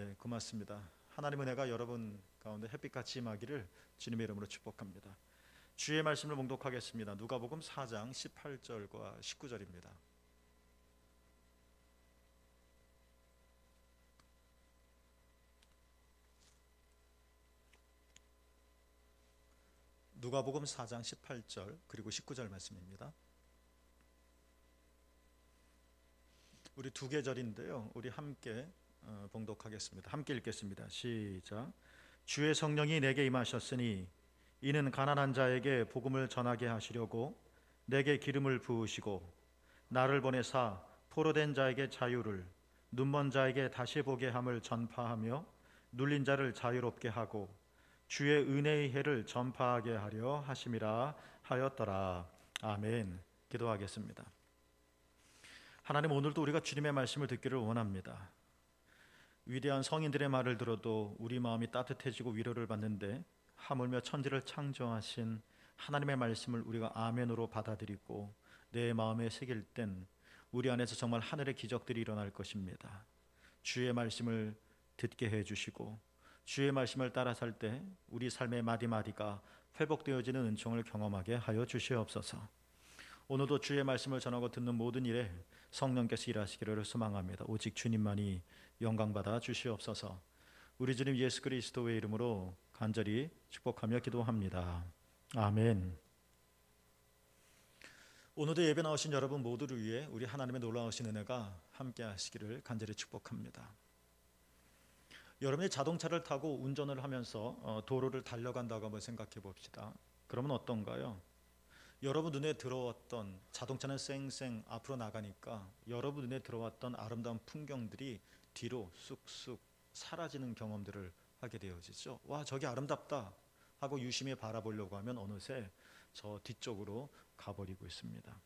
네, 고맙습니다. 하나님의 은혜가 여러분 가운데 햇빛같이 임하기를 주님의 이름으로 축복합니다. 주의 말씀을 봉독하겠습니다. 누가복음 4장 18절과 19절입니다. 누가복음 4장 18절 그리고 19절 말씀입니다. 우리 두 계절인데요. 우리 함께 봉독하겠습니다. 함께 읽겠습니다. 시작. 주의 성령이 내게 임하셨으니 이는 가난한 자에게 복음을 전하게 하시려고 내게 기름을 부으시고 나를 보내사 포로된 자에게 자유를, 눈먼 자에게 다시 보게 함을 전파하며 눌린 자를 자유롭게 하고 주의 은혜의 해를 전파하게 하려 하심이라 하였더라. 아멘. 기도하겠습니다. 하나님, 오늘도 우리가 주님의 말씀을 듣기를 원합니다. 위대한 성인들의 말을 들어도 우리 마음이 따뜻해지고 위로를 받는데 하물며 천지를 창조하신 하나님의 말씀을 우리가 아멘으로 받아들이고 내 마음에 새길 땐 우리 안에서 정말 하늘의 기적들이 일어날 것입니다. 주의 말씀을 듣게 해주시고 주의 말씀을 따라 살 때 우리 삶의 마디마디가 회복되어지는 은총을 경험하게 하여 주시옵소서. 오늘도 주의 말씀을 전하고 듣는 모든 일에 성령께서 일하시기를 소망합니다. 오직 주님만이 영광받아 주시옵소서. 우리 주님 예수 그리스도의 이름으로 간절히 축복하며 기도합니다. 아멘. 오늘도 예배 나오신 여러분 모두를 위해 우리 하나님의 놀라우신 은혜가 함께 하시기를 간절히 축복합니다. 여러분이 자동차를 타고 운전을 하면서 도로를 달려간다고 한번 생각해 봅시다. 그러면 어떤가요? 여러분 눈에 들어왔던, 자동차는 쌩쌩 앞으로 나가니까 여러분 눈에 들어왔던 아름다운 풍경들이 뒤로 쑥쑥 사라지는 경험들을 하게 되어지죠. 와, 저기 아름답다 하고 유심히 바라보려고 하면 어느새 저 뒤쪽으로 가버리고 있습니다.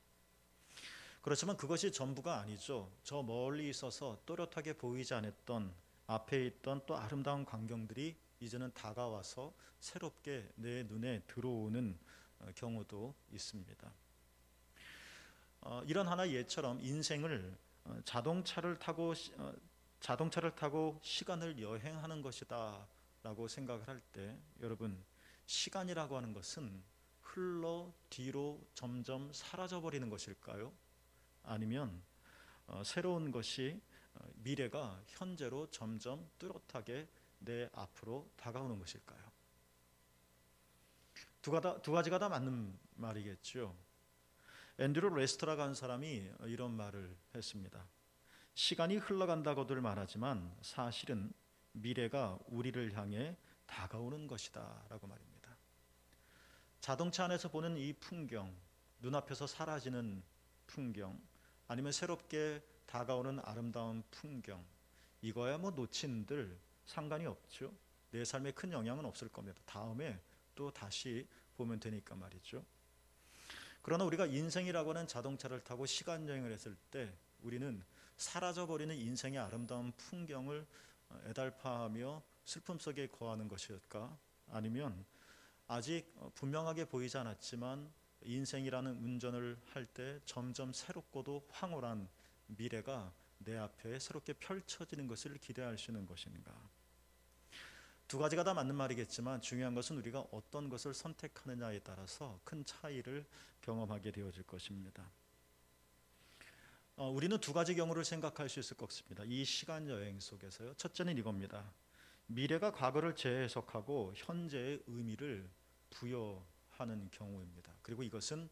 그렇지만 그것이 전부가 아니죠. 저 멀리 있어서 또렷하게 보이지 않았던 앞에 있던 또 아름다운 광경들이 이제는 다가와서 새롭게 내 눈에 들어오는 경우도 있습니다. 이런 하나의 예처럼 인생을 자동차를 타고 시간을 여행하는 것이다 라고 생각을 할 때, 여러분, 시간이라고 하는 것은 흘러 뒤로 점점 사라져 버리는 것일까요? 아니면 새로운 것이, 미래가 현재로 점점 뚜렷하게 내 앞으로 다가오는 것일까요? 두 가지가 다 맞는 말이겠죠. 앤드류 레스터라고 하는 사람이 이런 말을 했습니다. 시간이 흘러간다고들 말하지만 사실은 미래가 우리를 향해 다가오는 것이다 라고 말입니다. 자동차 안에서 보는 이 풍경, 눈앞에서 사라지는 풍경, 아니면 새롭게 다가오는 아름다운 풍경, 이거야 뭐 놓친들 상관이 없죠. 내 삶에 큰 영향은 없을 겁니다. 다음에 또 다시 보면 되니까 말이죠. 그러나 우리가 인생이라고 하는 자동차를 타고 시간 여행을 했을 때 우리는 사라져버리는 인생의 아름다운 풍경을 애달파하며 슬픔 속에 거하는 것일까? 아니면 아직 분명하게 보이지 않았지만 인생이라는 운전을 할 때 점점 새롭고도 황홀한 미래가 내 앞에 새롭게 펼쳐지는 것을 기대할 수 있는 것인가? 두 가지가 다 맞는 말이겠지만 중요한 것은 우리가 어떤 것을 선택하느냐에 따라서 큰 차이를 경험하게 되어질 것입니다. 우리는 두 가지 경우를 생각할 수 있을 것 같습니다. 이 시간 여행 속에서요. 첫째는 이겁니다. 미래가 과거를 재해석하고 현재의 의미를 부여하는 경우입니다. 그리고 이것은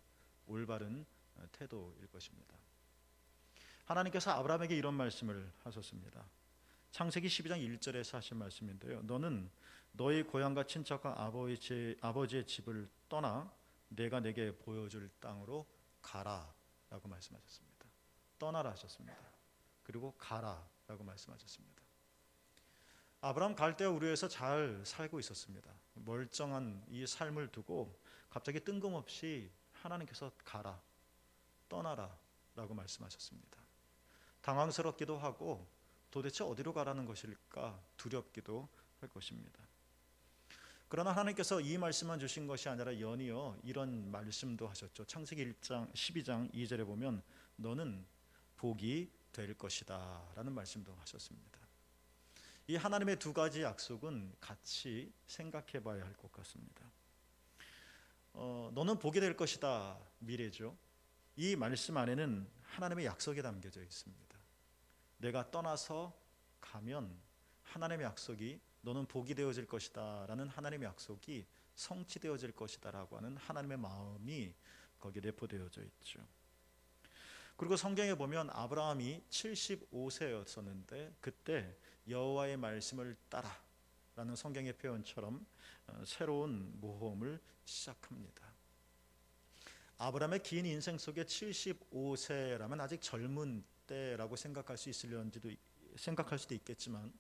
올바른 태도일 것입니다. 하나님께서 아브라함에게 이런 말씀을 하셨습니다. 창세기 12장 1절에서 하신 말씀인데요. 너는 너의 고향과 친척과 아버지의 집을 떠나 내가 내게 보여줄 땅으로 가라 라고 말씀하셨습니다. 떠나라 하셨습니다. 그리고 가라 라고 말씀하셨습니다. 아브라함 갈대우르에서 잘 살고 있었습니다. 멀쩡한 이 삶을 두고 갑자기 뜬금없이 하나님께서 가라, 떠나라 라고 말씀하셨습니다. 당황스럽기도 하고 도대체 어디로 가라는 것일까 두렵기도 할 것입니다. 그러나 하나님께서 이 말씀만 주신 것이 아니라 연이어 이런 말씀도 하셨죠. 창세기 12장 2절에 보면 너는 복이 될 것이다 라는 말씀도 하셨습니다. 이 하나님의 두 가지 약속은 같이 생각해 봐야 할 것 같습니다. 너는 복이 될 것이다, 미래죠. 이 말씀 안에는 하나님의 약속이 담겨져 있습니다. 내가 떠나서 가면 하나님의 약속이 너는 복이 되어질 것이다 라는 하나님의 약속이 성취되어질 것이다 라고 하는 하나님의 마음이 거기에 내포되어져 있죠. 그리고 성경에 보면 아브라함이 75세였었는데 그때 여호와의 말씀을 따라 라는 성경의 표현처럼 새로운 모험을 시작합니다. 아브라함의 긴 인생 속에 75세라면 아직 젊은 때라고 생각할 수도 있겠지만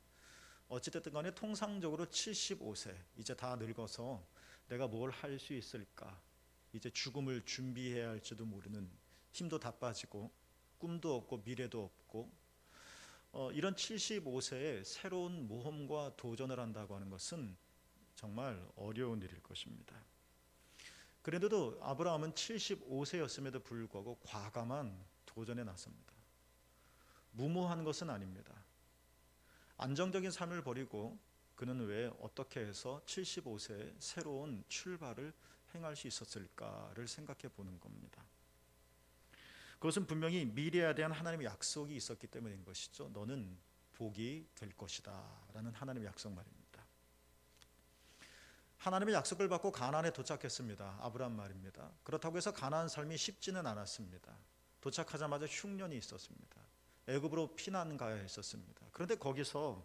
어찌됐든 간에 통상적으로 75세, 이제 다 늙어서 내가 뭘 할 수 있을까, 이제 죽음을 준비해야 할지도 모르는, 힘도 다 빠지고 꿈도 없고 미래도 없고 이런 75세에 새로운 모험과 도전을 한다고 하는 것은 정말 어려운 일일 것입니다. 그래도 아브라함은 75세였음에도 불구하고 과감한 도전에 나섭니다. 무모한 것은 아닙니다. 안정적인 삶을 버리고 그는 왜 어떻게 해서 75세에 새로운 출발을 행할 수 있었을까를 생각해 보는 겁니다. 그것은 분명히 미래에 대한 하나님의 약속이 있었기 때문인 것이죠. 너는 복이 될 것이다 라는 하나님의 약속 말입니다. 하나님의 약속을 받고 가나안에 도착했습니다. 아브라함 말입니다. 그렇다고 해서 가나안 삶이 쉽지는 않았습니다. 도착하자마자 흉년이 있었습니다. 애굽으로 피난 가야 했었습니다. 그런데 거기서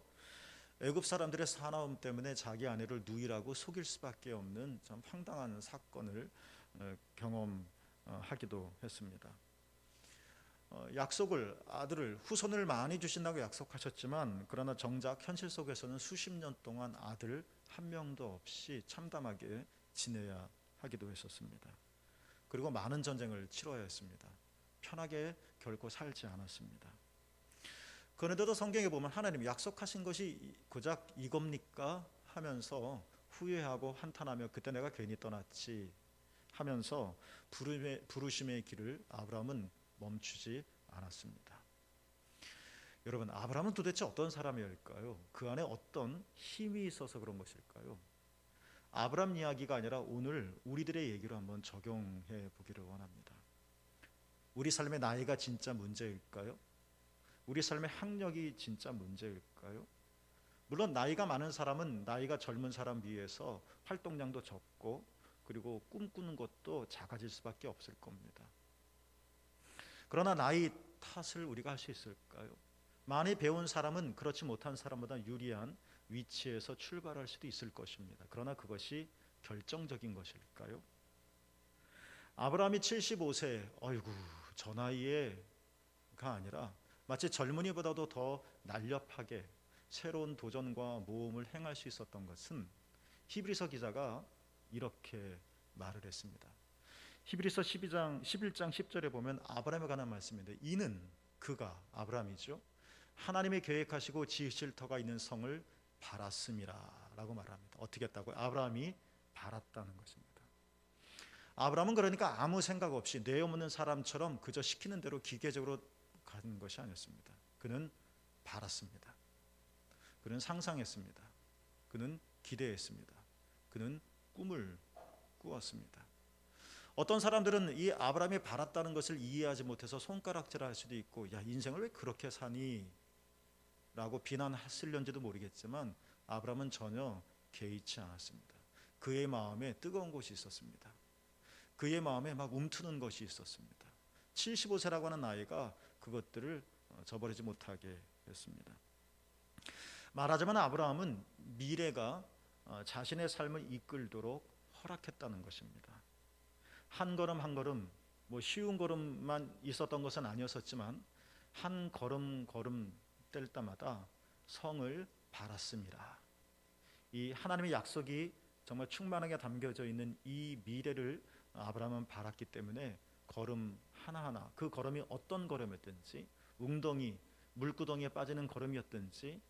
애굽 사람들의 사나움 때문에 자기 아내를 누이라고 속일 수밖에 없는 참 황당한 사건을 경험하기도 했습니다. 약속을, 아들을, 후손을 많이 주신다고 약속하셨지만 그러나 정작 현실 속에서는 수십 년 동안 아들 한 명도 없이 참담하게 지내야 하기도 했었습니다. 그리고 많은 전쟁을 치러야 했습니다. 편하게 결코 살지 않았습니다. 그런데도 성경에 보면 하나님이 약속하신 것이 고작 이겁니까 하면서 후회하고 한탄하며 그때 내가 괜히 떠났지 하면서 부르심의 길을 아브라함은 멈추지 않았습니다. 여러분, 아브라함은 도대체 어떤 사람이었을까요? 그 안에 어떤 힘이 있어서 그런 것일까요? 아브라함 이야기가 아니라 오늘 우리들의 얘기로 한번 적용해 보기를 원합니다. 우리 삶의 나이가 진짜 문제일까요? 우리 삶의 학력이 진짜 문제일까요? 물론 나이가 많은 사람은 나이가 젊은 사람 비해서 활동량도 적고 그리고 꿈꾸는 것도 작아질 수밖에 없을 겁니다. 그러나 나이 탓을 우리가 할 수 있을까요? 많이 배운 사람은 그렇지 못한 사람보다 유리한 위치에서 출발할 수도 있을 것입니다. 그러나 그것이 결정적인 것일까요? 아브라함이 75세, 어이구 저 나이에가 아니라 마치 젊은이보다도 더 날렵하게 새로운 도전과 모험을 행할 수 있었던 것은 히브리서 기자가 이렇게 말을 했습니다. 히브리서 11장 10절에 보면 아브라함에 관한 말씀인데 이는 그가 아브라함이죠. 하나님이 계획하시고 지으실 터가 있는 성을 바랐음이라 라고 말합니다. 어떻게 했다고요? 아브라함이 바랐다는 것입니다. 아브라함은 그러니까 아무 생각 없이 뇌 없는 사람처럼 그저 시키는 대로 기계적으로 가는 것이 아니었습니다. 그는 바랐습니다. 그는 상상했습니다. 그는 기대했습니다. 그는 꿈을 꾸었습니다. 어떤 사람들은 이 아브라함이 바랐다는 것을 이해하지 못해서 손가락질할 수도 있고 야 인생을 왜 그렇게 사니? 라고 비난했을런지도 모르겠지만 아브라함은 전혀 개의치 않았습니다. 그의 마음에 뜨거운 것이 있었습니다. 그의 마음에 막 움트는 것이 있었습니다. 75세라고 하는 나이가 그것들을 저버리지 못하게 했습니다. 말하자면 아브라함은 미래가 자신의 삶을 이끌도록 허락했다는 것입니다. 한 걸음 한 걸음 쉬운 걸음만 있었던 것은 아니었지만 한 걸음 뗄 때마다 성을 바랐습니다. 이 하나님의 약속이 정말 충만하게 담겨져 있는 이 미래를 아브라함은 바랐기 때문에 걸음 하나하나 그 걸음이 어떤 걸음이었든지 웅덩이 물구덩이에 빠지는 걸음이었든지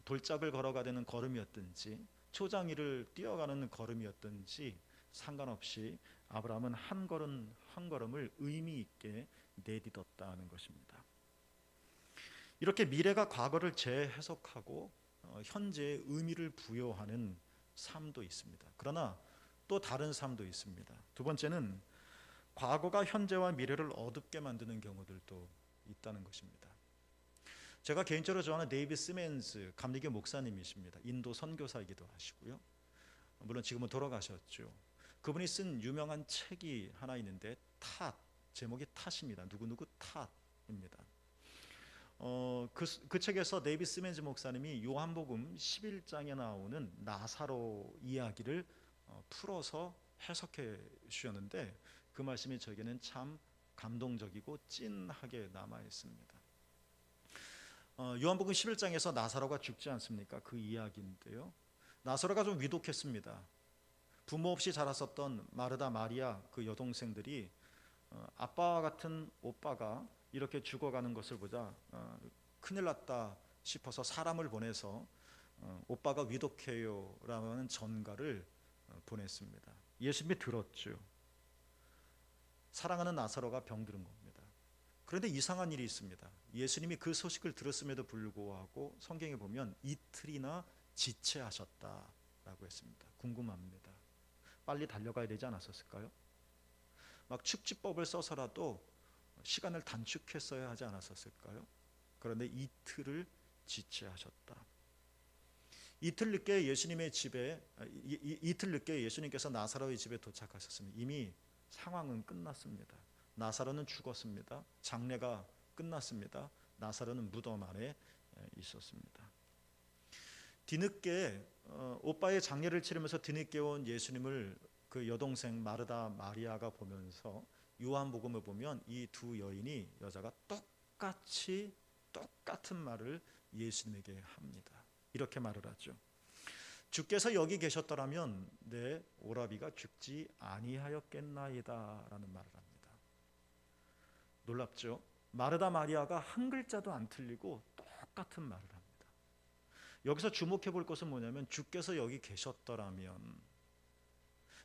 돌짝을 걸어가는 걸음이었든지 초장 위를 뛰어가는 걸음이었든지 상관없이 아브라함은 한 걸음 한 걸음을 의미 있게 내딛었다는 것입니다. 이렇게 미래가 과거를 재해석하고 현재의 의미를 부여하는 삶도 있습니다. 그러나 또 다른 삶도 있습니다. 두 번째는 과거가 현재와 미래를 어둡게 만드는 경우들도 있다는 것입니다. 제가 개인적으로 좋아하는 데이비드 시멘즈 감리교 목사님이십니다. 인도 선교사이기도 하시고요. 물론 지금은 돌아가셨죠. 그분이 쓴 유명한 책이 하나 있는데 제목이 탓입니다. 누구누구 탓입니다. 그 책에서 데이비드 시멘즈 목사님이 요한복음 11장에 나오는 나사로 이야기를 풀어서 해석해 주셨는데 그 말씀이 저에게는 참 감동적이고 찐하게 남아 있습니다. 요한복음 11장에서 나사로가 죽지 않습니까? 그 이야기인데요. 나사로가 좀 위독했습니다. 부모 없이 자랐었던 마르다 마리아 그 여동생들이 아빠와 같은 오빠가 이렇게 죽어가는 것을 보자 큰일 났다 싶어서 사람을 보내서 오빠가 위독해요 라는 전가를 보냈습니다. 예수님이 들었죠. 사랑하는 나사로가 병들은 겁니다. 그런데 이상한 일이 있습니다. 예수님이 그 소식을 들었음에도 불구하고 성경에 보면 이틀이나 지체하셨다라고 했습니다. 궁금합니다. 빨리 달려가야 되지 않았었을까요? 막 축지법을 써서라도 시간을 단축했어야 하지 않았었을까요? 그런데 이틀을 지체하셨다. 이틀 늦게 예수님께서 나사로의 집에 도착하셨습니다. 이미 상황은 끝났습니다. 나사로는 죽었습니다. 장례가 끝났습니다. 나사로는 무덤 안에 있었습니다. 뒤늦게 오빠의 장례를 치르면서 뒤늦게 온 예수님을 그 여동생 마르다 마리아가 보면서 요한복음을 보면 이 두 여자가 똑같은 말을 예수님에게 합니다. 이렇게 말을 하죠. 주께서 여기 계셨더라면 내 오라비가 죽지 아니하였겠나이다 라는 말을 합니다. 놀랍죠? 마르다 마리아가 한 글자도 안 틀리고 똑같은 말을 합니다. 여기서 주목해 볼 것은 뭐냐면 주께서 여기 계셨더라면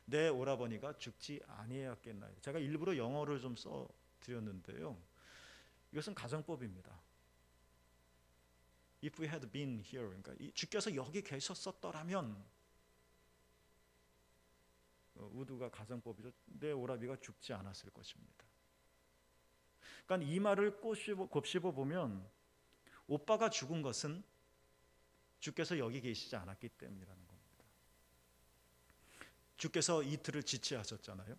내 오라버니가 죽지 아니하였겠나이다. 제가 일부러 영어를 좀 써드렸는데요. 이것은 가정법입니다. If we had been here, 그러니까 주께서 여기 계셨었더라면 우두가 가정법이죠. 내 오라비가 죽지 않았을 것입니다. 그러니까 이 말을 곱씹어 보면 오빠가 죽은 것은 주께서 여기 계시지 않았기 때문이라는 겁니다. 주께서 이틀을 지체하셨잖아요.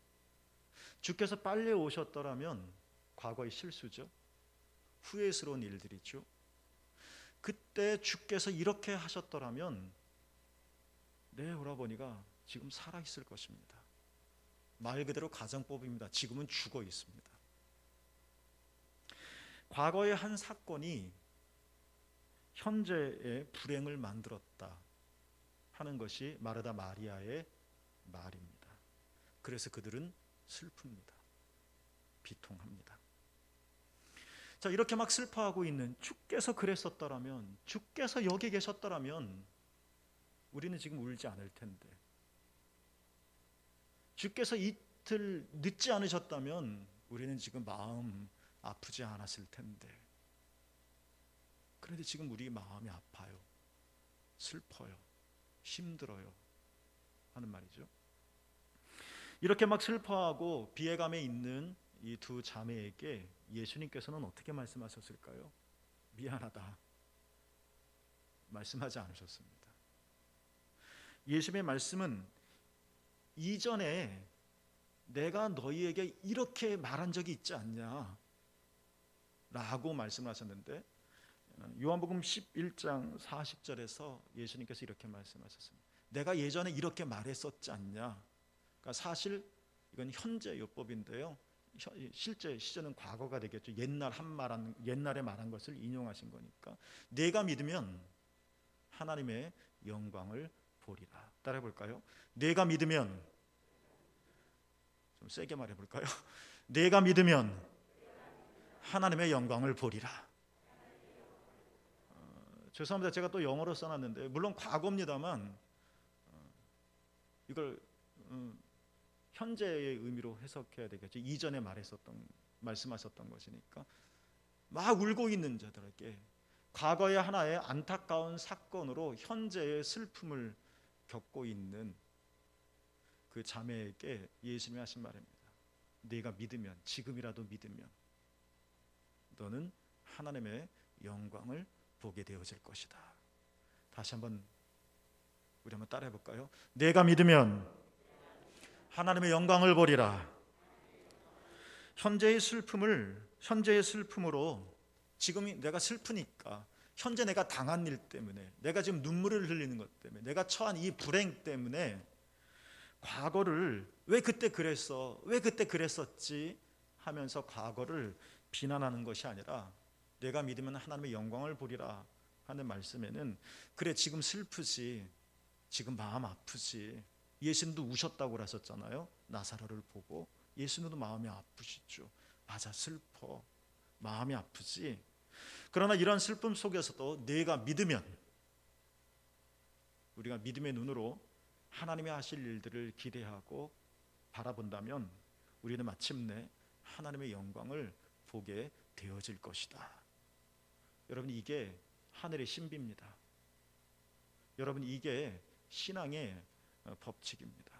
주께서 빨리 오셨더라면 과거의 실수죠. 후회스러운 일들이죠. 그때 주께서 이렇게 하셨더라면 내 오라버니가 지금 살아있을 것입니다. 말 그대로 가정법입니다. 지금은 죽어 있습니다. 과거의 한 사건이 현재의 불행을 만들었다 하는 것이 마르다 마리아의 말입니다. 그래서 그들은 슬픕니다. 비통합니다. 자, 이렇게 막 슬퍼하고 있는 주께서 그랬었더라면, 주께서 여기 계셨더라면 우리는 지금 울지 않을 텐데, 주께서 이틀 늦지 않으셨다면 우리는 지금 마음 아프지 않았을 텐데, 그런데 지금 우리 마음이 아파요, 슬퍼요, 힘들어요 하는 말이죠. 이렇게 막 슬퍼하고 비애감에 있는 이 두 자매에게 예수님께서는 어떻게 말씀하셨을까요? 미안하다 말씀하지 않으셨습니다. 예수님의 말씀은 이전에 내가 너희에게 이렇게 말한 적이 있지 않냐 라고 말씀하셨는데, 요한복음 11장 40절에서 예수님께서 이렇게 말씀하셨습니다. 내가 예전에 이렇게 말했었지 않냐. 그러니까 사실 이건 현재 요법인데요, 실제 시제는 과거가 되겠죠. 옛날에 말한 것을 인용하신 거니까. 내가 믿으면 하나님의 영광을 보리라. 따라해 볼까요? 내가 믿으면, 좀 세게 말해 볼까요? 내가 믿으면 하나님의 영광을 보리라. 죄송합니다. 제가 또 영어로 써놨는데, 물론 과거입니다만 이걸 현재의 의미로 해석해야 되겠죠. 이전에 말씀하셨던 것이니까. 막 울고 있는 자들에게 과거의 하나의 안타까운 사건으로 현재의 슬픔을 겪고 있는 그 자매에게 예수님이 하신 말입니다. 네가 믿으면, 지금이라도 믿으면 너는 하나님의 영광을 보게 되어질 것이다. 다시 한번 우리 한번 따라해 볼까요? 내가 믿으면 하나님의 영광을 보리라. 현재의 슬픔으로 지금 내가 슬프니까, 현재 내가 당한 일 때문에, 내가 지금 눈물을 흘리는 것 때문에, 내가 처한 이 불행 때문에 과거를 왜 그때 그랬어, 왜 그때 그랬었지 하면서 과거를 비난하는 것이 아니라, 내가 믿으면 하나님의 영광을 보리라 하는 말씀에는, 그래 지금 슬프지, 지금 마음 아프지. 예수님도 우셨다고 그러셨잖아요. 나사로를 보고 예수님도 마음이 아프시죠. 맞아, 슬퍼, 마음이 아프지. 그러나 이런 슬픔 속에서도 내가 믿으면, 우리가 믿음의 눈으로 하나님이 하실 일들을 기대하고 바라본다면 우리는 마침내 하나님의 영광을 보게 되어질 것이다. 여러분, 이게 하늘의 신비입니다. 여러분, 이게 신앙의 법칙입니다.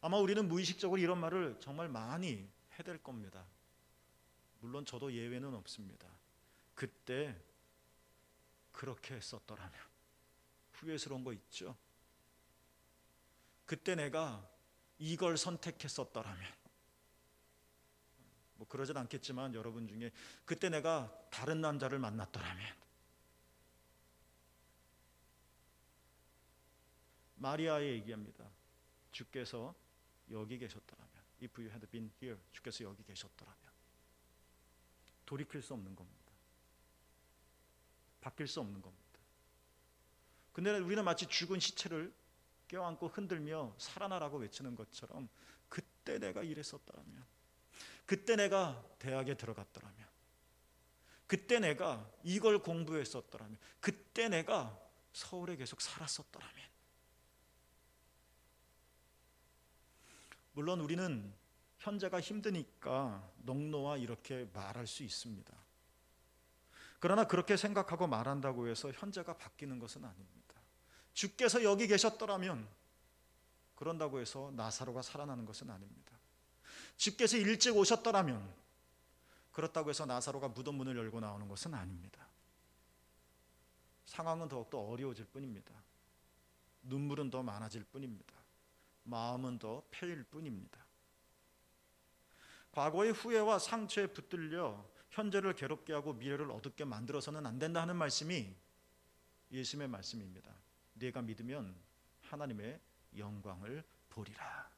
아마 우리는 무의식적으로 이런 말을 정말 많이 해댈 겁니다. 물론 저도 예외는 없습니다. 그때 그렇게 했었더라면. 후회스러운 거 있죠? 그때 내가 이걸 선택했었더라면. 뭐 그러진 않겠지만 여러분 중에 그때 내가 다른 남자를 만났더라면. 마리아의 얘기합니다. 주께서 여기 계셨더라면, If you had been here, 주께서 여기 계셨더라면. 돌이킬 수 없는 겁니다. 바뀔 수 없는 겁니다. 근데 우리는 마치 죽은 시체를 껴안고 흔들며 살아나라고 외치는 것처럼, 그때 내가 이랬었더라면, 그때 내가 대학에 들어갔더라면, 그때 내가 이걸 공부했었더라면, 그때 내가 서울에 계속 살았었더라면. 물론 우리는 현재가 힘드니까 넉놓아 이렇게 말할 수 있습니다. 그러나 그렇게 생각하고 말한다고 해서 현재가 바뀌는 것은 아닙니다. 주께서 여기 계셨더라면, 그런다고 해서 나사로가 살아나는 것은 아닙니다. 주께서 일찍 오셨더라면, 그렇다고 해서 나사로가 무덤 문을 열고 나오는 것은 아닙니다. 상황은 더욱더 어려워질 뿐입니다. 눈물은 더 많아질 뿐입니다. 마음은 더 패일 뿐입니다. 과거의 후회와 상처에 붙들려 현재를 괴롭게 하고 미래를 어둡게 만들어서는 안 된다 하는 말씀이 예수님의 말씀입니다. 네가 믿으면 하나님의 영광을 보리라.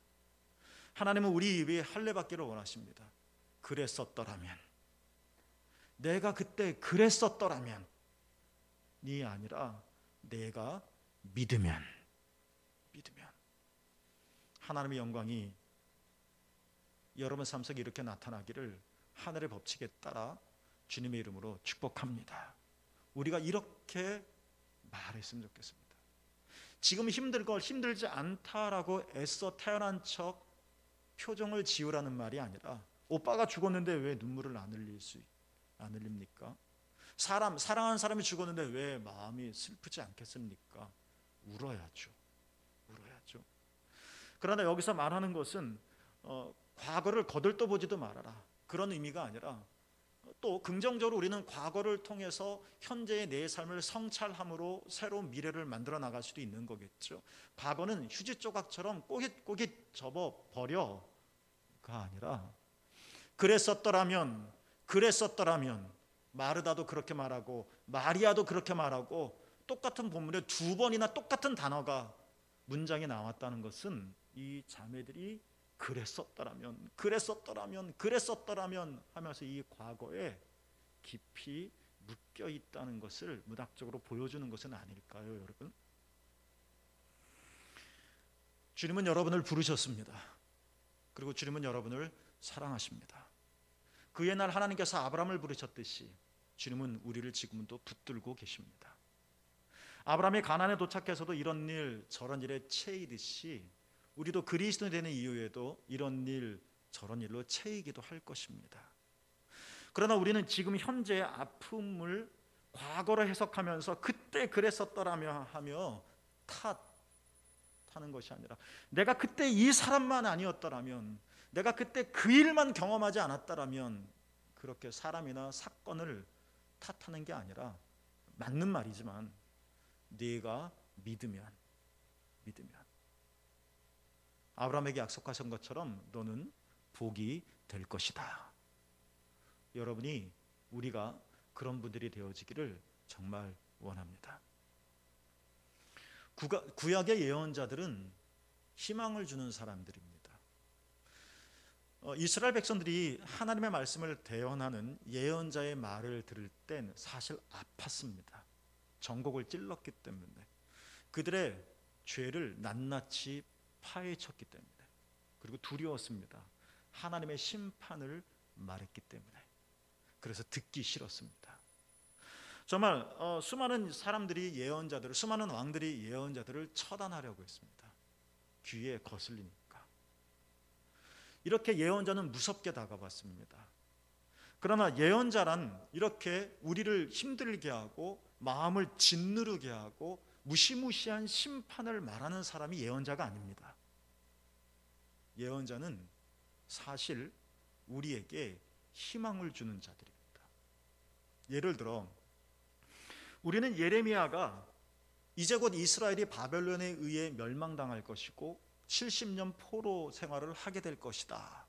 하나님은 우리 입에 할례받기를 원하십니다. 그랬었더라면, 내가 그때 그랬었더라면, 이 아니라 내가 믿으면 하나님의 영광이 여러분 삶 속에 이렇게 나타나기를 하늘의 법칙에 따라 주님의 이름으로 축복합니다. 우리가 이렇게 말했으면 좋겠습니다. 지금 힘들지 않다라고 애써 태어난 척 표정을 지으라는 말이 아니라, 오빠가 죽었는데 왜 눈물을 안 흘립니까? 사랑하는 사람이 죽었는데 왜 마음이 슬프지 않겠습니까? 울어야죠. 그러나 여기서 말하는 것은 과거를 거들떠보지도 말아라, 그런 의미가 아니라, 또 긍정적으로 우리는 과거를 통해서 현재의 내 삶을 성찰함으로 새로운 미래를 만들어 나갈 수도 있는 거겠죠. 과거는 휴지 조각처럼 꼬깃꼬깃 접어버려가 아니라, 그랬었더라면, 마르다도 그렇게 말하고 마리아도 그렇게 말하고, 똑같은 본문에 두 번이나 똑같은 단어가 문장에 나왔다는 것은 이 자매들이 그랬었더라면 하면서 이 과거에 깊이 묶여 있다는 것을 문학적으로 보여주는 것은 아닐까요, 여러분? 주님은 여러분을 부르셨습니다. 그리고 주님은 여러분을 사랑하십니다. 그 옛날 하나님께서 아브라함을 부르셨듯이 주님은 우리를 지금도 붙들고 계십니다. 아브라함이 가나안에 도착해서도 이런 일 저런 일에 채이듯이, 우리도 그리스도인이 되는 이후에도 이런 일 저런 일로 채이기도 할 것입니다. 그러나 우리는 지금 현재의 아픔을 과거로 해석하면서 그때 그랬었더라며 하며 탓하는 것이 아니라, 내가 그때 이 사람만 아니었더라면, 내가 그때 그 일만 경험하지 않았더라면, 그렇게 사람이나 사건을 탓하는 게 아니라, 맞는 말이지만 네가 믿으면 아브라함에게 약속하신 것처럼 너는 복이 될 것이다. 여러분이, 우리가 그런 분들이 되어지기를 정말 원합니다. 구약의 예언자들은 희망을 주는 사람들입니다. 이스라엘 백성들이 하나님의 말씀을 대언하는 예언자의 말을 들을 땐 사실 아팠습니다. 전곡을 찔렀기 때문에, 그들의 죄를 낱낱이 파헤쳤기 때문에, 그리고 두려웠습니다. 하나님의 심판을 말했기 때문에. 그래서 듣기 싫었습니다. 정말 수많은 사람들이 예언자들을, 수많은 왕들이 예언자들을 처단하려고 했습니다. 귀에 거슬리니까. 이렇게 예언자는 무섭게 다가왔습니다. 그러나 예언자란 이렇게 우리를 힘들게 하고 마음을 짓누르게 하고 무시무시한 심판을 말하는 사람이 예언자가 아닙니다. 예언자는 사실 우리에게 희망을 주는 자들입니다. 예를 들어, 우리는 예레미야가 이제 곧 이스라엘이 바벨론에 의해 멸망당할 것이고 70년 포로 생활을 하게 될 것이다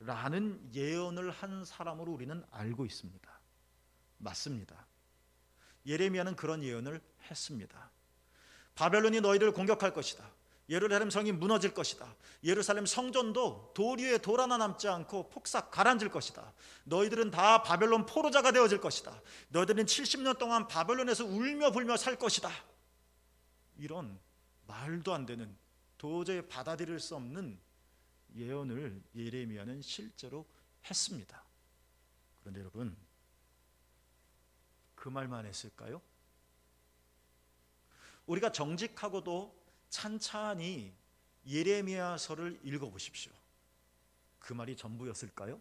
라는 예언을 한 사람으로 우리는 알고 있습니다. 맞습니다. 예레미야는 그런 예언을 했습니다. 바벨론이 너희를 공격할 것이다. 예루살렘 성이 무너질 것이다. 예루살렘 성전도 돌 위에 돌 하나 남지 않고 폭삭 가라앉을 것이다. 너희들은 다 바벨론 포로자가 되어질 것이다. 너희들은 70년 동안 바벨론에서 울며 불며 살 것이다. 이런 말도 안 되는, 도저히 받아들일 수 없는 예언을 예레미야는 실제로 했습니다. 그런데 여러분, 그 말만 했을까요? 우리가 정직하고도 찬찬히 예레미야서를 읽어보십시오. 그 말이 전부였을까요?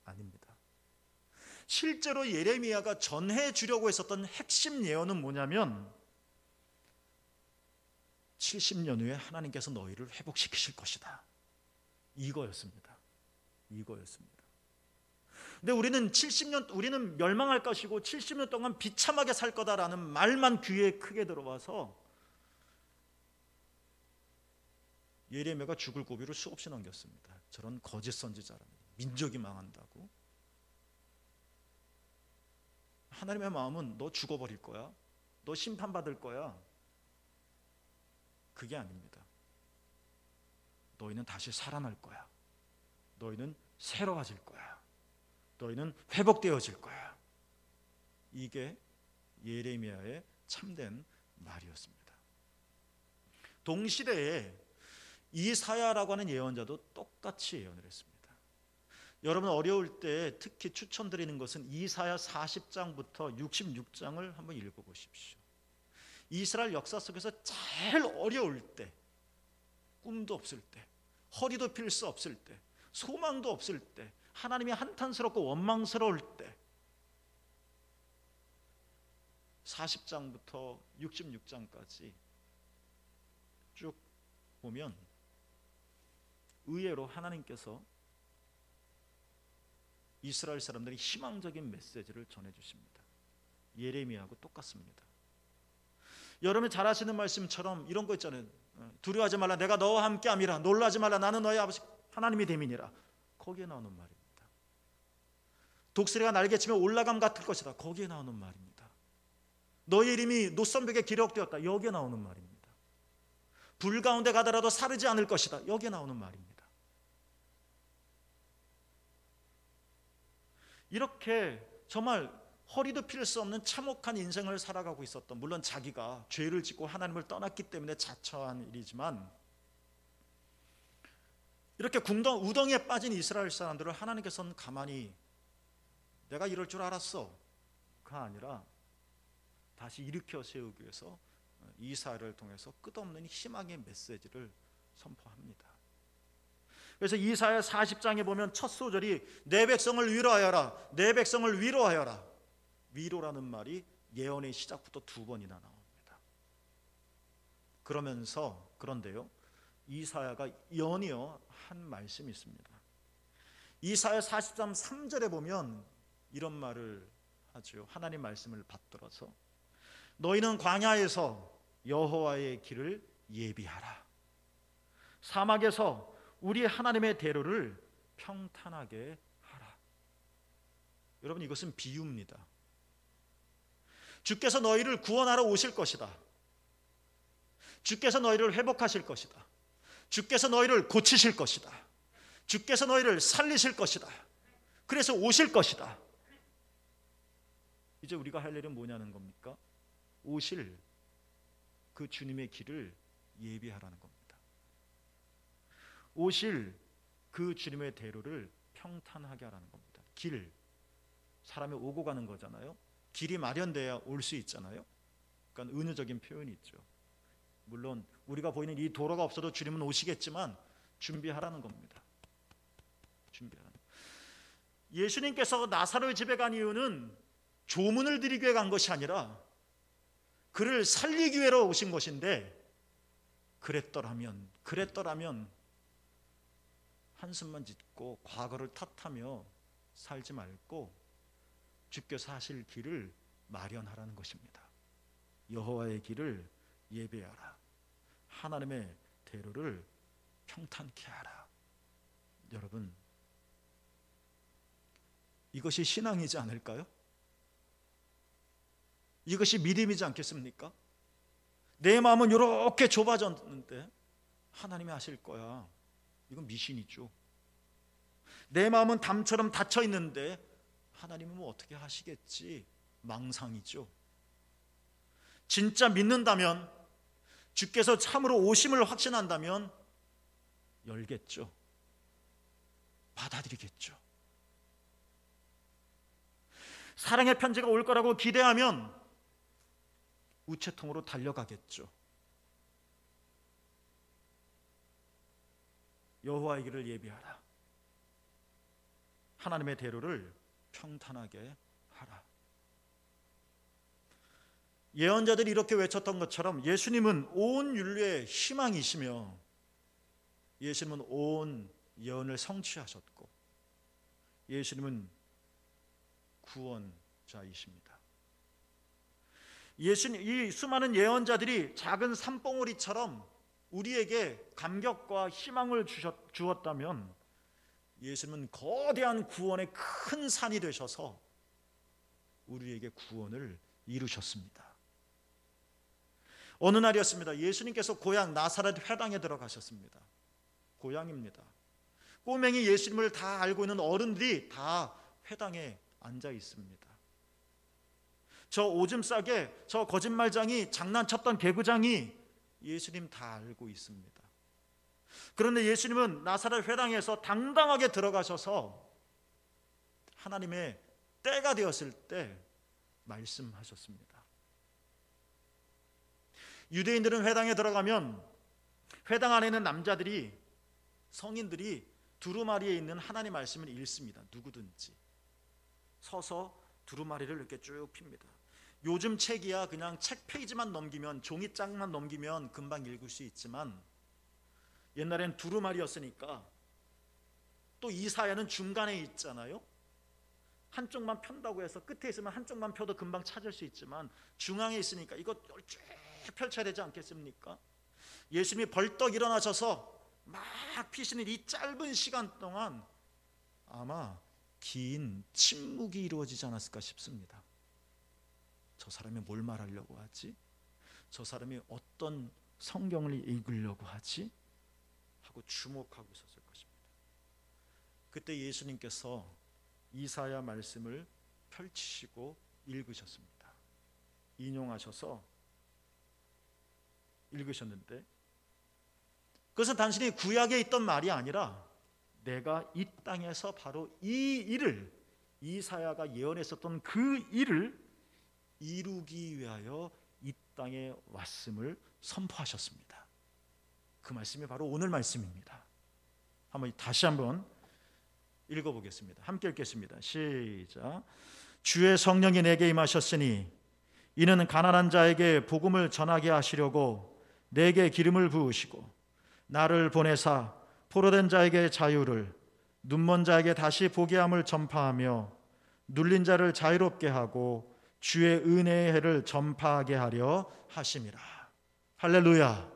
아닙니다. 실제로 예레미야가 전해주려고 했었던 핵심 예언은 뭐냐면, 70년 후에 하나님께서 너희를 회복시키실 것이다. 이거였습니다. 근데 우리는 멸망할 것이고 70년 동안 비참하게 살 거다라는 말만 귀에 크게 들어와서 예레미야가 죽을 고비를 수없이 넘겼습니다. 저런 거짓 선지자라니, 민족이 망한다고. 하나님의 마음은 너 죽어버릴 거야, 너 심판받을 거야, 그게 아닙니다. 너희는 다시 살아날 거야. 너희는 새로워질 거야. 너희는 회복되어질 거야. 이게 예레미야의 참된 말이었습니다. 동시대에 이사야라고 하는 예언자도 똑같이 예언을 했습니다. 여러분 어려울 때 특히 추천드리는 것은 이사야 40장부터 66장을 한번 읽어보십시오. 이스라엘 역사 속에서 제일 어려울 때, 꿈도 없을 때, 허리도 필 수 없을 때, 소망도 없을 때, 하나님이 한탄스럽고 원망스러울 때, 40장부터 66장까지 쭉 보면 의외로 하나님께서 이스라엘 사람들이 희망적인 메시지를 전해주십니다. 예레미야하고 똑같습니다. 여러분이 잘 아시는 말씀처럼 이런 거 있잖아요. 두려워하지 말라, 내가 너와 함께함이라. 놀라지 말라, 나는 너의 아버지 하나님이 됨이니라. 거기에 나오는 말입니다. 독수리가 날개치며 올라감 같을 것이다. 거기에 나오는 말입니다. 너의 이름이 노선벽에 기록되었다. 여기에 나오는 말입니다. 불 가운데 가더라도 사르지 않을 것이다. 여기에 나오는 말입니다. 이렇게 정말 허리도 필 수 없는 참혹한 인생을 살아가고 있었던, 물론 자기가 죄를 짓고 하나님을 떠났기 때문에 자처한 일이지만, 이렇게 우덩이에 빠진 이스라엘 사람들을 하나님께서는 가만히 내가 이럴 줄 알았어가 아니라 다시 일으켜 세우기 위해서 이사야를 통해서 끝없는 희망의 메시지를 선포합니다. 그래서 이사야 40장에 보면 첫 소절이 내 백성을 위로하여라, 내 백성을 위로하여라. 위로라는 말이 예언의 시작부터 2번이나 나옵니다. 그런데요, 이사야가 연이어 한 말씀이 있습니다. 이사야 43, 3절에 보면 이런 말을 하죠. 하나님 말씀을 받들어서 너희는 광야에서 여호와의 길을 예비하라. 사막에서 우리 하나님의 대로를 평탄하게 하라. 여러분, 이것은 비유입니다. 주께서 너희를 구원하러 오실 것이다. 주께서 너희를 회복하실 것이다. 주께서 너희를 고치실 것이다. 주께서 너희를 살리실 것이다. 그래서 오실 것이다. 이제 우리가 할 일은 뭐냐는 겁니까? 오실 그 주님의 길을 예비하라는 겁니다. 오실 그 주님의 대로를 평탄하게 하라는 겁니다. 길, 사람이 오고 가는 거잖아요. 길이 마련돼야 올 수 있잖아요. 그러니까 은유적인 표현이 있죠. 물론 우리가 보이는 이 도로가 없어도 주님은 오시겠지만 준비하라는 겁니다. 준비하라는. 예수님께서 나사로의 집에 간 이유는 조문을 드리기 위해 간 것이 아니라 그를 살리기 위해 오신 것인데, 그랬더라면 한숨만 짓고 과거를 탓하며 살지 말고 주께서 하실 길을 마련하라는 것입니다. 여호와의 길을 예배하라. 하나님의 대로를 평탄케 하라. 여러분, 이것이 신앙이지 않을까요? 이것이 믿음이지 않겠습니까? 내 마음은 이렇게 좁아졌는데 하나님이 하실 거야. 이건 미신이죠. 내 마음은 담처럼 닫혀 있는데 하나님은 뭐 어떻게 하시겠지? 망상이죠. 진짜 믿는다면, 주께서 참으로 오심을 확신한다면 열겠죠. 받아들이겠죠. 사랑의 편지가 올 거라고 기대하면 우체통으로 달려가겠죠. 여호와의 길을 예비하라. 하나님의 대로를 평탄하게 하라. 예언자들이 이렇게 외쳤던 것처럼 예수님은 온 인류의 희망이시며 예수님은 온 예언을 성취하셨고 예수님은 구원자이십니다. 예수님, 이 수많은 예언자들이 작은 산봉우리처럼 우리에게 감격과 희망을 주었다면 예수님은 거대한 구원의 큰 산이 되셔서 우리에게 구원을 이루셨습니다. 어느 날이었습니다. 예수님께서 고향 나사렛 회당에 들어가셨습니다. 고향입니다. 꼬맹이 예수님을 다 알고 있는 어른들이 다 회당에 앉아 있습니다. 저 오줌 싸게, 저 거짓말장이 장난쳤던 개구장이 예수님 다 알고 있습니다. 그런데 예수님은 나사렛 회당에서 당당하게 들어가셔서 하나님의 때가 되었을 때 말씀하셨습니다. 유대인들은 회당에 들어가면 회당 안에 있는 남자들이, 성인들이 두루마리에 있는 하나님 말씀을 읽습니다. 누구든지 서서 두루마리를 이렇게 쭉 핍니다. 요즘 책이야 그냥 책 페이지만 넘기면, 종이장만 넘기면 금방 읽을 수 있지만 옛날엔 두루마리였으니까, 또 이사야는 중간에 있잖아요. 한쪽만 편다고 해서 끝에 있으면 한쪽만 펴도 금방 찾을 수 있지만 중앙에 있으니까 이거 쭉 펼쳐야 되지 않겠습니까? 예수님이 벌떡 일어나셔서 막 피시는 이 짧은 시간 동안 아마 긴 침묵이 이루어지지 않았을까 싶습니다. 저 사람이 뭘 말하려고 하지? 저 사람이 어떤 성경을 읽으려고 하지? 하고 주목하고 있었을 것입니다. 그때 예수님께서 이사야 말씀을 펼치시고 읽으셨습니다. 인용하셔서 읽으셨는데, 그것은 단순히 구약에 있던 말이 아니라 내가 이 땅에서 바로 이 일을, 이사야가 예언했었던 그 일을 이루기 위하여 이 땅에 왔음을 선포하셨습니다. 그 말씀이 바로 오늘 말씀입니다. 다시 한번 읽어보겠습니다. 함께 읽겠습니다. 시작. 주의 성령이 내게 임하셨으니 이는 가난한 자에게 복음을 전하게 하시려고 내게 기름을 부으시고 나를 보내사 포로된 자에게 자유를, 눈먼 자에게 다시 보게 함을 전파하며 눌린 자를 자유롭게 하고 주의 은혜의 해를 전파하게 하려 하심이라. 할렐루야.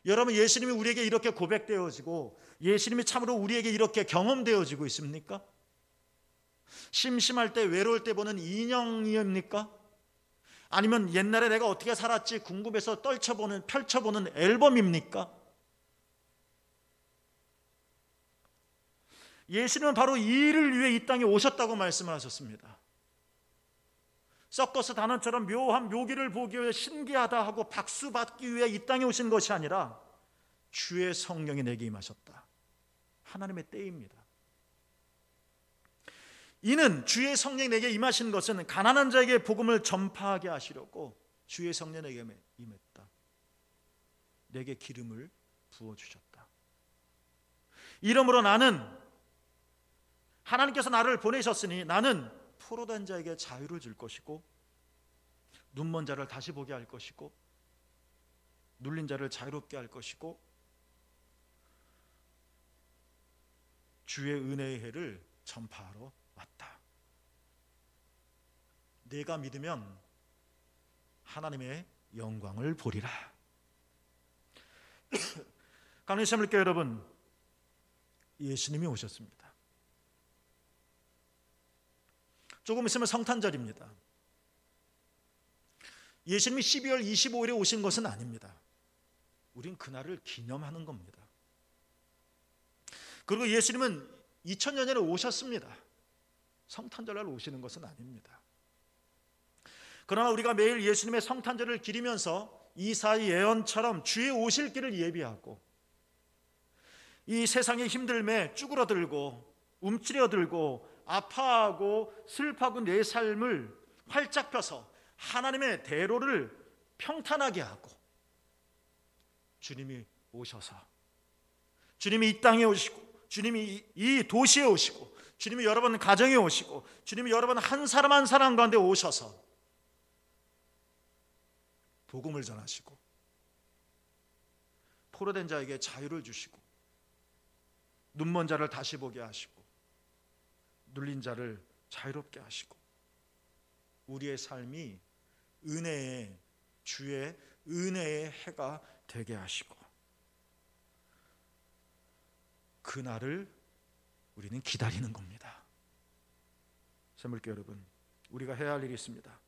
여러분, 예수님이 우리에게 이렇게 고백되어지고 예수님이 참으로 우리에게 이렇게 경험되어지고 있습니까? 심심할 때, 외로울 때 보는 인형입니까? 아니면 옛날에 내가 어떻게 살았지 궁금해서 펼쳐보는 앨범입니까? 예수님은 바로 이 일을 위해 이 땅에 오셨다고 말씀을 하셨습니다. 서커스 단원처럼 묘한 묘기를 보기 위해 신기하다 하고 박수 받기 위해 이 땅에 오신 것이 아니라 주의 성령이 내게 임하셨다. 하나님의 때입니다. 이는 주의 성령이 내게 임하신 것은 가난한 자에게 복음을 전파하게 하시려고 주의 성령이 내게 임했다. 내게 기름을 부어주셨다. 이러므로 나는, 하나님께서 나를 보내셨으니 나는 포로된 자에게 자유를 줄 것이고 눈먼 자를 다시 보게 할 것이고 눌린 자를 자유롭게 할 것이고 주의 은혜의 해를 전파하러 왔다. 내가 믿으면 하나님의 영광을 보리라. 강림샘물교 여러분, 예수님이 오셨습니다. 조금 있으면 성탄절입니다. 예수님이 12월 25일에 오신 것은 아닙니다. 우린 그날을 기념하는 겁니다. 그리고 예수님은 2000년 전에 오셨습니다. 성탄절날 오시는 것은 아닙니다. 그러나 우리가 매일 예수님의 성탄절을 기리면서 이사야 예언처럼 주의 오실 길을 예비하고 이 세상의 힘듦에 쭈그러들고 움츠려들고 아파하고 슬퍼하고 내 삶을 활짝 펴서 하나님의 대로를 평탄하게 하고 주님이 오셔서, 주님이 이 땅에 오시고 주님이 이 도시에 오시고 주님이 여러분 가정에 오시고 주님이 여러분 한 사람 한 사람 가운데 오셔서 복음을 전하시고 포로된 자에게 자유를 주시고 눈먼 자를 다시 보게 하시고 눌린 자를 자유롭게 하시고 우리의 삶이 주의 은혜의 해가 되게 하시고 그날을 우리는 기다리는 겁니다. 샘물교 여러분, 우리가 해야 할 일이 있습니다.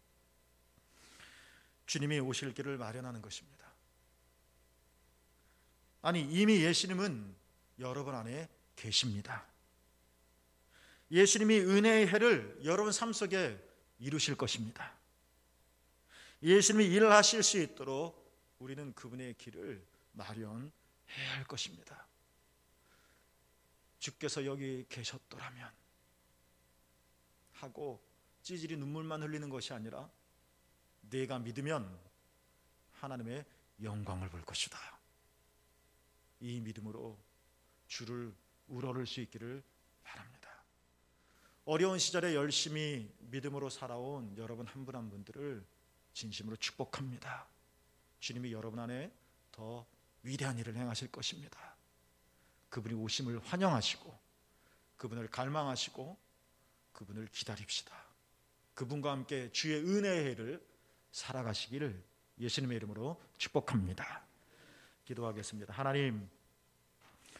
주님이 오실 길을 마련하는 것입니다. 아니, 이미 예수님은 여러분 안에 계십니다. 예수님이 은혜의 해를 여러분 삶 속에 이루실 것입니다. 예수님이 일하실 수 있도록 우리는 그분의 길을 마련해야 할 것입니다. 주께서 여기 계셨더라면 하고 찌질이 눈물만 흘리는 것이 아니라 내가 믿으면 하나님의 영광을 볼 것이다. 이 믿음으로 주를 우러를 수 있기를 바랍니다. 어려운 시절에 열심히 믿음으로 살아온 여러분 한 분 한 분들을 진심으로 축복합니다. 주님이 여러분 안에 더 위대한 일을 행하실 것입니다. 그분이 오심을 환영하시고 그분을 갈망하시고 그분을 기다립시다. 그분과 함께 주의 은혜의 해를 살아가시기를 예수님의 이름으로 축복합니다. 기도하겠습니다. 하나님,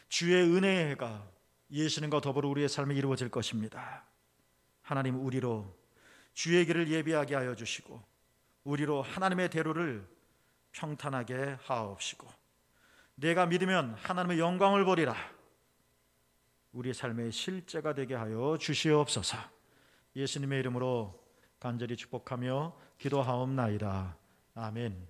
주의 은혜의 해가 예수님과 더불어 우리의 삶에 이루어질 것입니다. 하나님, 우리로 주의 길을 예비하게 하여 주시고 우리로 하나님의 대로를 평탄하게 하옵시고 내가 믿으면 하나님의 영광을 보리라. 우리의 삶의 실제가 되게 하여 주시옵소서. 예수님의 이름으로 간절히 축복하며 기도하옵나이다. 아멘.